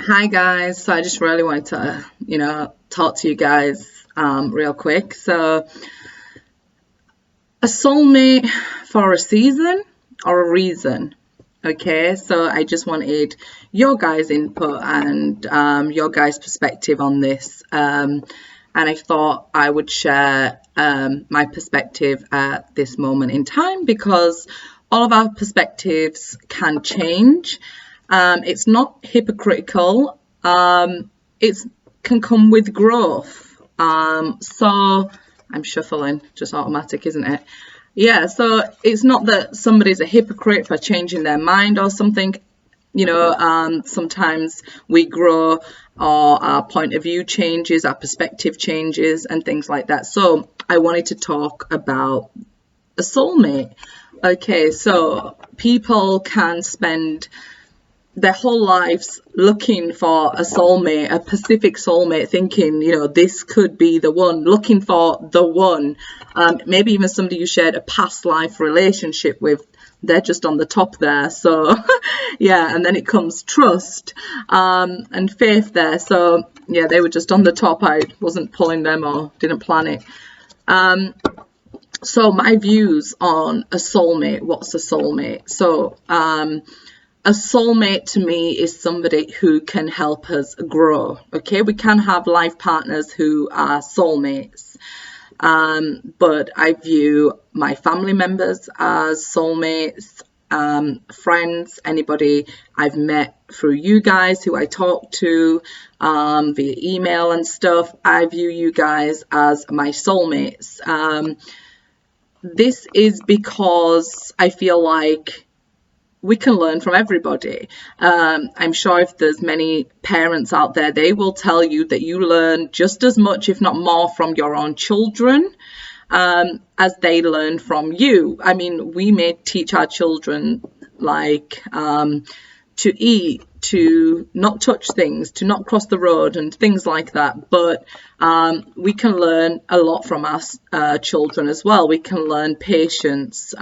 Hi guys, so I just really wanted to, talk to you guys real quick. So, a soulmate for a season or a reason? Okay, so I just wanted your guys' input and your guys' perspective on this. And I thought I would share my perspective at this moment in time because all of our perspectives can change. It's not hypocritical. It can come with growth. So I'm shuffling, just automatic, isn't it? Yeah, so it's not that somebody's a hypocrite for changing their mind or something. Sometimes we grow or our point of view changes, our perspective changes and things like that. So I wanted to talk about a soulmate. Okay, so people can spend their whole lives looking for a soulmate, a specific soulmate, thinking, this could be the one, looking for the one. Maybe even somebody you shared a past life relationship with, they're just on the top there. So, yeah, and then it comes trust and faith there. So, yeah, they were just on the top. I wasn't pulling them or didn't plan it. So my views on a soulmate, what's a soulmate? So, a soulmate to me is somebody who can help us grow. Okay, we can have life partners who are soulmates, but I view my family members as soulmates, friends, anybody I've met through you guys who I talk to via email and stuff. I view you guys as my soulmates. This is because I feel like we can learn from everybody. I'm sure if there's many parents out there, they will tell you that you learn just as much, if not more, from your own children as they learn from you. I mean, we may teach our children to eat, to not touch things, to not cross the road and things like that. But we can learn a lot from our children as well. We can learn patience.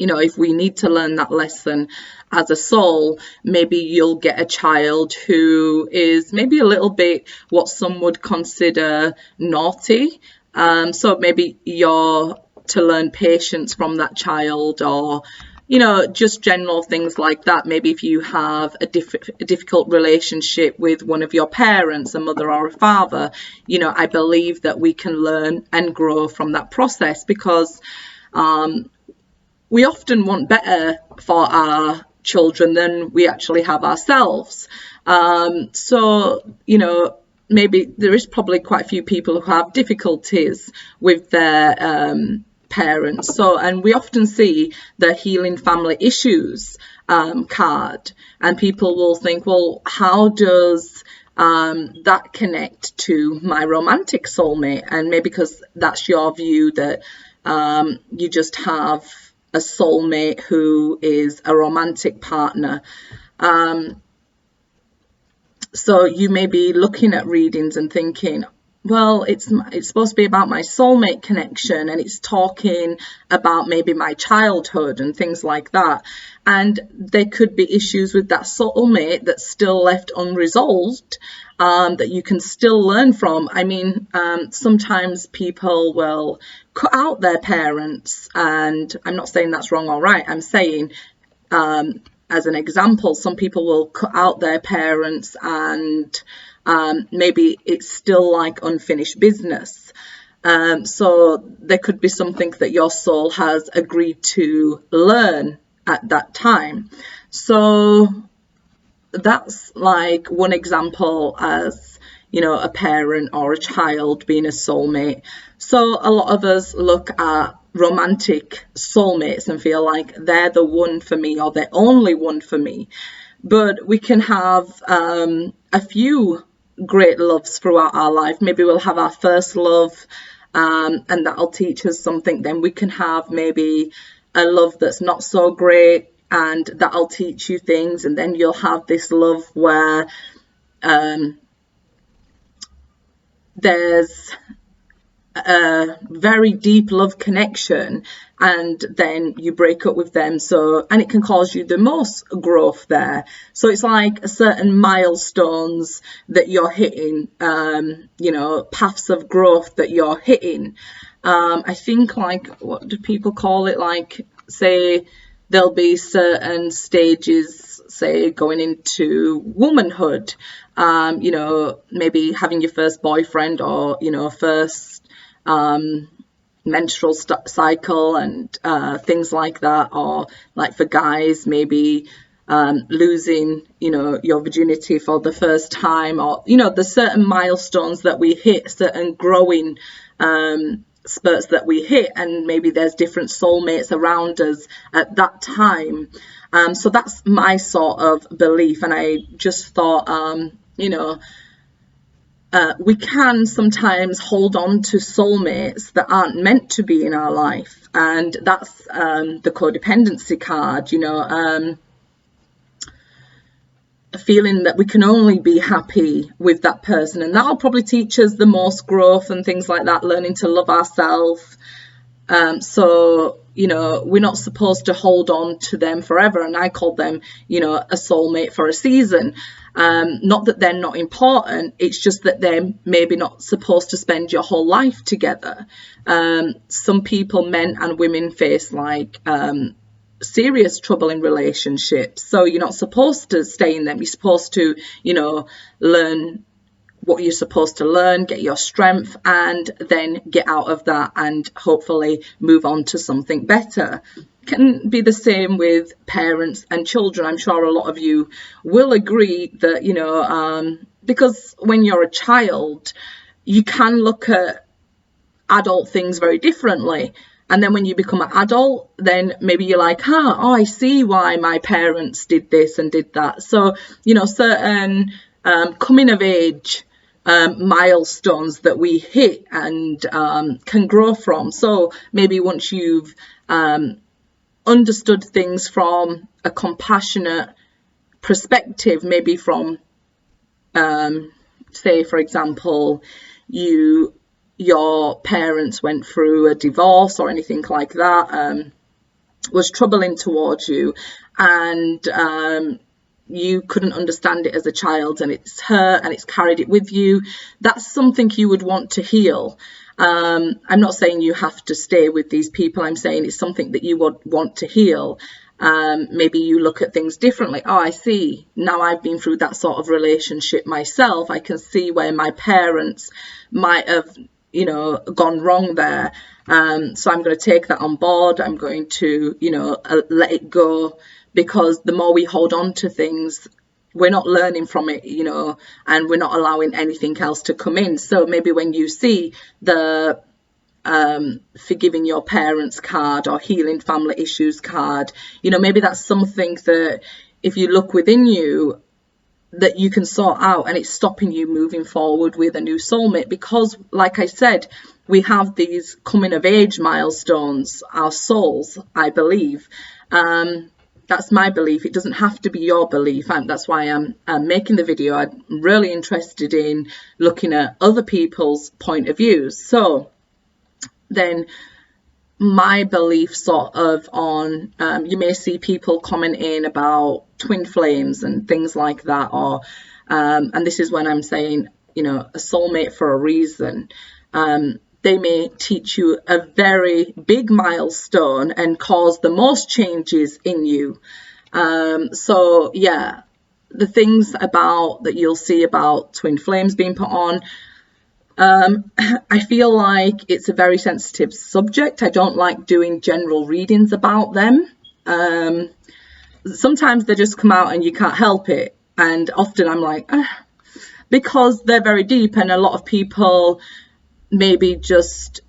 If we need to learn that lesson as a soul, maybe you'll get a child who is maybe a little bit what some would consider naughty. So maybe you're to learn patience from that child, or just general things like that. Maybe if you have a difficult relationship with one of your parents, a mother or a father, I believe that we can learn and grow from that process, because we often want better for our children than we actually have ourselves. So, maybe there is probably quite a few people who have difficulties with their parents. So, and we often see the Healing Family Issues card, and people will think, well, how does that connect to my romantic soulmate? And maybe because that's your view that you just have a soulmate who is a romantic partner. So you may be looking at readings and thinking, well, it's supposed to be about my soulmate connection, and it's talking about maybe my childhood and things like that. And there could be issues with that soulmate that's still left unresolved, that you can still learn from. I mean, sometimes people will cut out their parents, and I'm not saying that's wrong or right. I'm saying, as an example, some people will cut out their parents, and maybe it's still like unfinished business. So there could be something that your soul has agreed to learn at that time. So that's like one example as, a parent or a child being a soulmate. So a lot of us look at romantic soulmates and feel like they're the one for me, or they're only one for me. But we can have a few great loves throughout our life. Maybe we'll have our first love, and that'll teach us something. Then we can have maybe a love that's not so great, and that'll teach you things. And then you'll have this love where there's a very deep love connection, and then you break up with them. So, and it can cause you the most growth there. So it's like certain milestones that you're hitting, you know, paths of growth that you're hitting. I think, like, what do people call it? Like, say there'll be certain stages, say going into womanhood, you know, maybe having your first boyfriend, or, you know, first menstrual cycle and things like that. Or like for guys, maybe losing, you know, your virginity for the first time, or, you know, there's certain milestones that we hit, certain growing spurts that we hit, and maybe there's different soulmates around us at that time. So that's my sort of belief, and I just thought, you know, we can sometimes hold on to soulmates that aren't meant to be in our life, and that's the codependency card, you know, feeling that we can only be happy with that person, and that'll probably teach us the most growth and things like that, learning to love ourselves. So, you know, we're not supposed to hold on to them forever, and I call them, you know, a soulmate for a season. Not that they're not important, it's just that they're maybe not supposed to spend your whole life together. Some people, men and women, face like serious trouble in relationships, so you're not supposed to stay in them. You're supposed to, you know, learn what you're supposed to learn, get your strength, and then get out of that and hopefully move on to something better. Can be the same with parents and children. I'm sure a lot of you will agree that, you know, because when you're a child, you can look at adult things very differently. And then when you become an adult, then maybe you're like, oh, I see why my parents did this and did that. So, you know, certain coming of age milestones that we hit and can grow from. So maybe once you've understood things from a compassionate perspective, maybe from, say, for example, your parents went through a divorce or anything like that, was troubling towards you, and you couldn't understand it as a child, and it's hurt and it's carried it with you. That's something you would want to heal. I'm not saying you have to stay with these people. I'm saying it's something that you would want to heal. Maybe you look at things differently. Oh, I see. Now I've been through that sort of relationship myself. I can see where my parents might have, you know, gone wrong there. So I'm going to take that on board. I'm going to, you know, let it go, because the more we hold on to things, we're not learning from it, you know, and we're not allowing anything else to come in. So maybe when you see the forgiving your parents card or healing family issues card, you know, maybe that's something that if you look within you, that you can sort out, and it's stopping you moving forward with a new soulmate. Because like I said, we have these coming of age milestones, our souls, I believe. That's my belief. It doesn't have to be your belief. That's why I'm making the video. I'm really interested in looking at other people's point of views. So then my belief sort of on, you may see people commenting about twin flames and things like that, or and this is when I'm saying, you know, a soulmate for a reason. They may teach you a very big milestone and cause the most changes in you. So yeah, the things about that you'll see about twin flames being put on, I feel like it's a very sensitive subject. I don't like doing general readings about them. Sometimes they just come out and you can't help it. And often I'm like, because they're very deep, and a lot of people maybe just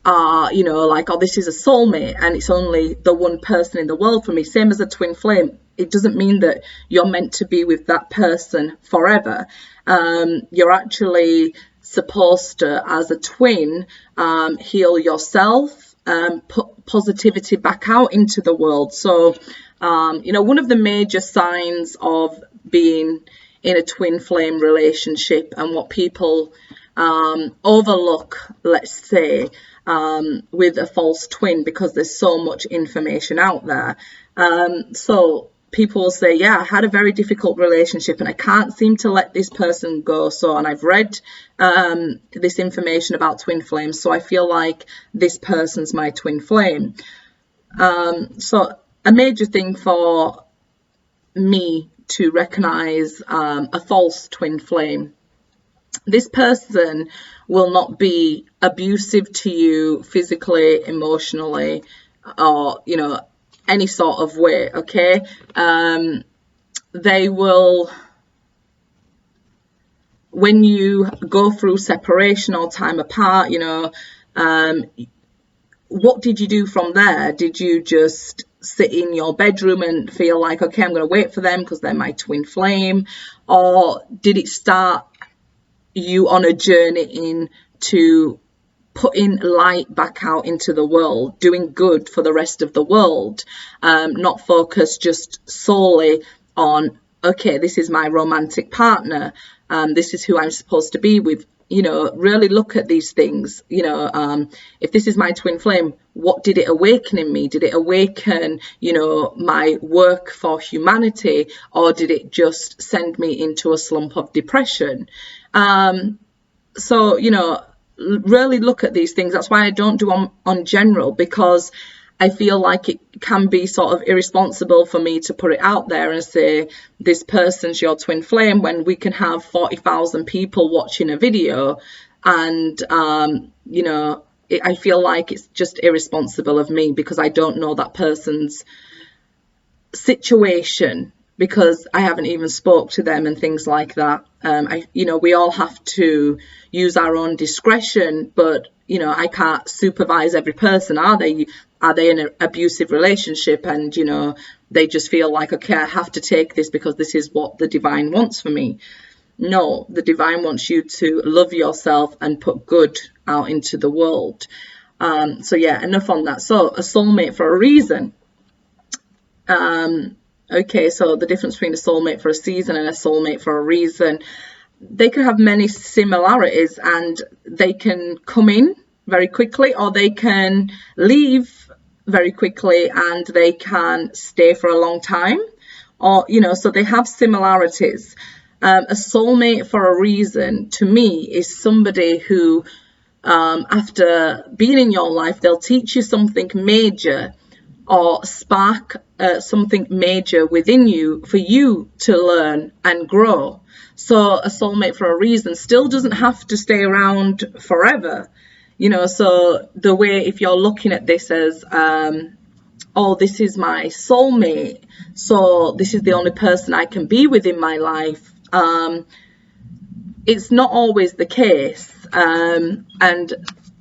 are, you know, like, oh, this is a soulmate and it's only the one person in the world for me. Same as a twin flame. It doesn't mean that you're meant to be with that person forever. You're actually supposed to, as a twin, heal yourself, put positivity back out into the world. So, you know, one of the major signs of being in a twin flame relationship, and what people overlook, let's say, with a false twin because there's so much information out there. So people will say, yeah, I had a very difficult relationship and I can't seem to let this person go. So, and I've read this information about twin flames, so I feel like this person's my twin flame. So a major thing for me to recognize a false twin flame: this person will not be abusive to you physically, emotionally, or, you know, any sort of way, okay? They will, when you go through separation or time apart, you know, what did you do from there? Did you just sit in your bedroom and feel like, okay, I'm going to wait for them because they're my twin flame? Or did it start you on a journey into putting light back out into the world, doing good for the rest of the world, not focus just solely on, okay, this is my romantic partner, this is who I'm supposed to be with? You know, really look at these things. You know, if this is my twin flame, what did it awaken in me? Did it awaken, you know, my work for humanity, or did it just send me into a slump of depression? So, you know, really look at these things. That's why I don't do on general, because I feel like it can be sort of irresponsible for me to put it out there and say this person's your twin flame when we can have 40,000 people watching a video. And, you know, I feel like it's just irresponsible of me because I don't know that person's situation, because I haven't even spoke to them and things like that. You know, we all have to use our own discretion, but, you know, I can't supervise every person. Are they in an abusive relationship and, you know, they just feel like, okay, I have to take this because this is what the divine wants for me? No, the divine wants you to love yourself and put good out into the world. So yeah, enough on that. So a soulmate for a reason. Okay, so the difference between a soulmate for a season and a soulmate for a reason: they can have many similarities and they can come in very quickly, or they can leave very quickly and they can stay for a long time, or, you know, so they have similarities. A soulmate for a reason, to me, is somebody who, after being in your life, they'll teach you something major or spark something major within you for you to learn and grow. So a soulmate for a reason still doesn't have to stay around forever, you know. So the way, if you're looking at this as, oh, this is my soulmate, so this is the only person I can be with in my life, it's not always the case. And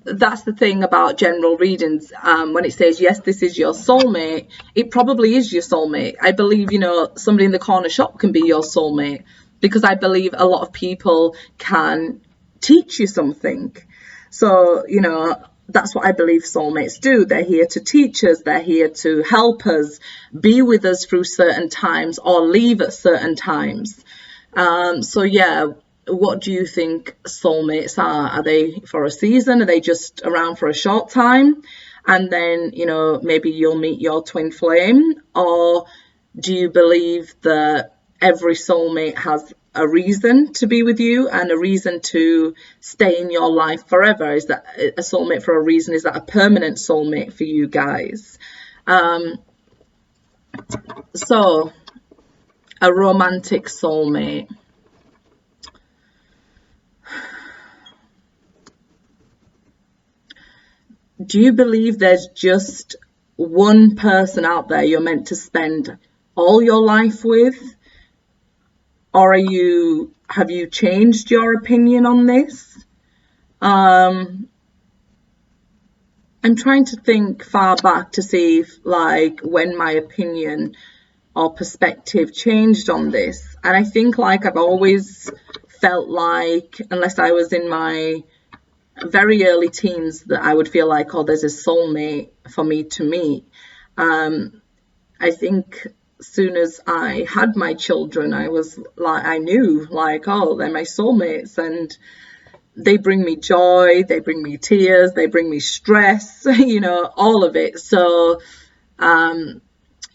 that's the thing about general readings. When it says, yes, this is your soulmate, it probably is your soulmate. I believe, you know, somebody in the corner shop can be your soulmate, because I believe a lot of people can teach you something. So, you know, that's what I believe soulmates do. They're here to teach us. They're here to help us, be with us through certain times or leave at certain times. So yeah, what do you think soulmates are? Are they for a season? Are they just around for a short time? And then, you know, maybe you'll meet your twin flame? Or do you believe that every soulmate has a reason to be with you and a reason to stay in your life forever? Is that a soulmate for a reason? Is that a permanent soulmate for you guys? So, a romantic soulmate. Do you believe there's just one person out there you're meant to spend all your life with? Or have you changed your opinion on this? I'm trying to think far back to see if, like, when my opinion or perspective changed on this. And I think, like, I've always felt like, unless I was in my very early teens, that I would feel like, oh, there's a soulmate for me to meet. I think as soon as I had my children, I was like, I knew, like, oh, they're my soulmates. And they bring me joy, they bring me tears, they bring me stress, you know, all of it. So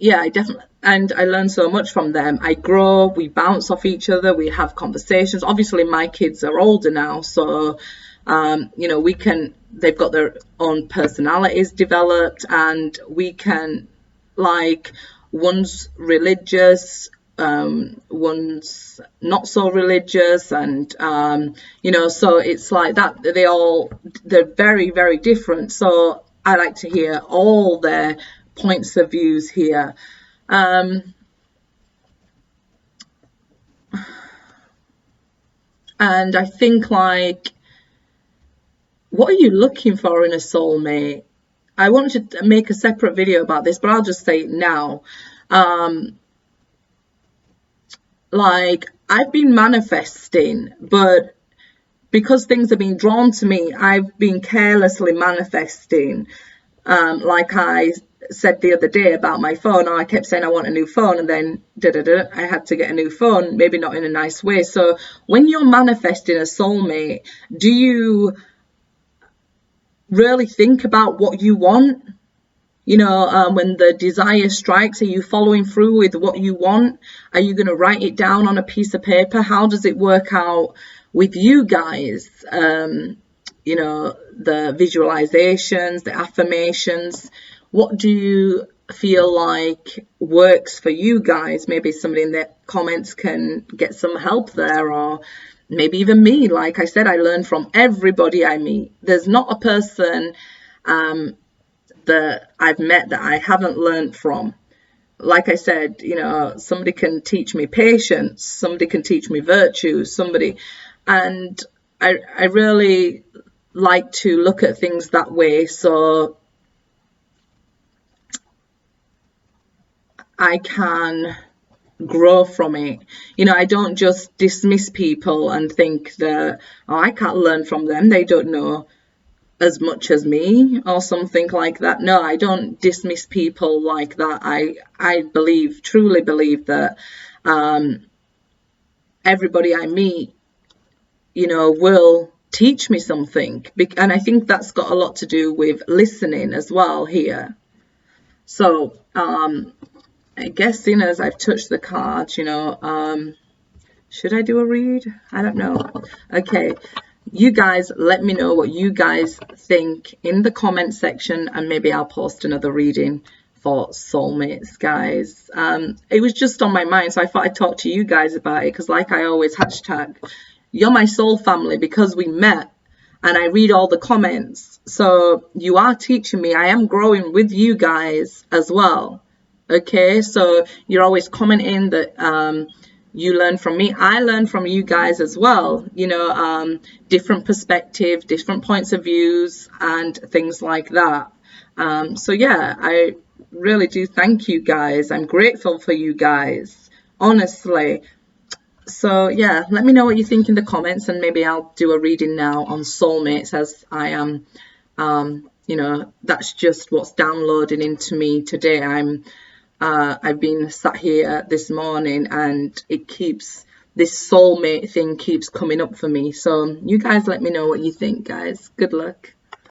yeah, I definitely, and I learn so much from them. I grow, we bounce off each other, we have conversations. Obviously my kids are older now, so you know, they've got their own personalities developed, and we can, like, one's religious, one's not so religious, and you know, so it's like that. They're very, very different. So I like to hear all their points of views here. And I think, like, what are you looking for in a soulmate? I wanted to make a separate video about this, but I'll just say it now. Like, I've been manifesting, but because things have been drawn to me, I've been carelessly manifesting. Like I said the other day about my phone, I kept saying I want a new phone, and then I had to get a new phone, maybe not in a nice way. So when you're manifesting a soulmate, do you really think about what you want? You know, when the desire strikes, are you following through with what you want? Are you going to write it down on a piece of paper? How does it work out with you guys? You know, the visualizations, the affirmations. What do you feel like works for you guys? Maybe somebody in the comments can get some help there, or maybe even me. Like I said, I learn from everybody I meet. There's not a person that I've met that I haven't learned from. Like I said, you know, somebody can teach me patience, somebody can teach me virtues, and I really like to look at things that way, so I can grow from it. You know, I don't just dismiss people and think that, oh, I can't learn from them, they don't know as much as me, or something like that. No, I don't dismiss people like that. I truly believe that everybody I meet, you know, will teach me something, and I think that's got a lot to do with listening as well here. So I guess, seeing as I've touched the cards, you know, should I do a read? I don't know. Okay, you guys let me know what you guys think in the comment section, and maybe I'll post another reading for soulmates, guys. It was just on my mind, so I thought I'd talk to you guys about it, because like I always hashtag, you're my soul family because we met, and I read all the comments. So you are teaching me. I am growing with you guys as well. Okay, so you're always commenting that you learn from me. I learn from you guys as well. You know, different perspective, different points of views, and things like that. So yeah, I really do thank you guys. I'm grateful for you guys, honestly. So yeah, let me know what you think in the comments, and maybe I'll do a reading now on soulmates, as I am, you know, that's just what's downloading into me today. I've been sat here this morning, and this soulmate thing keeps coming up for me. So you guys let me know what you think, guys. Good luck.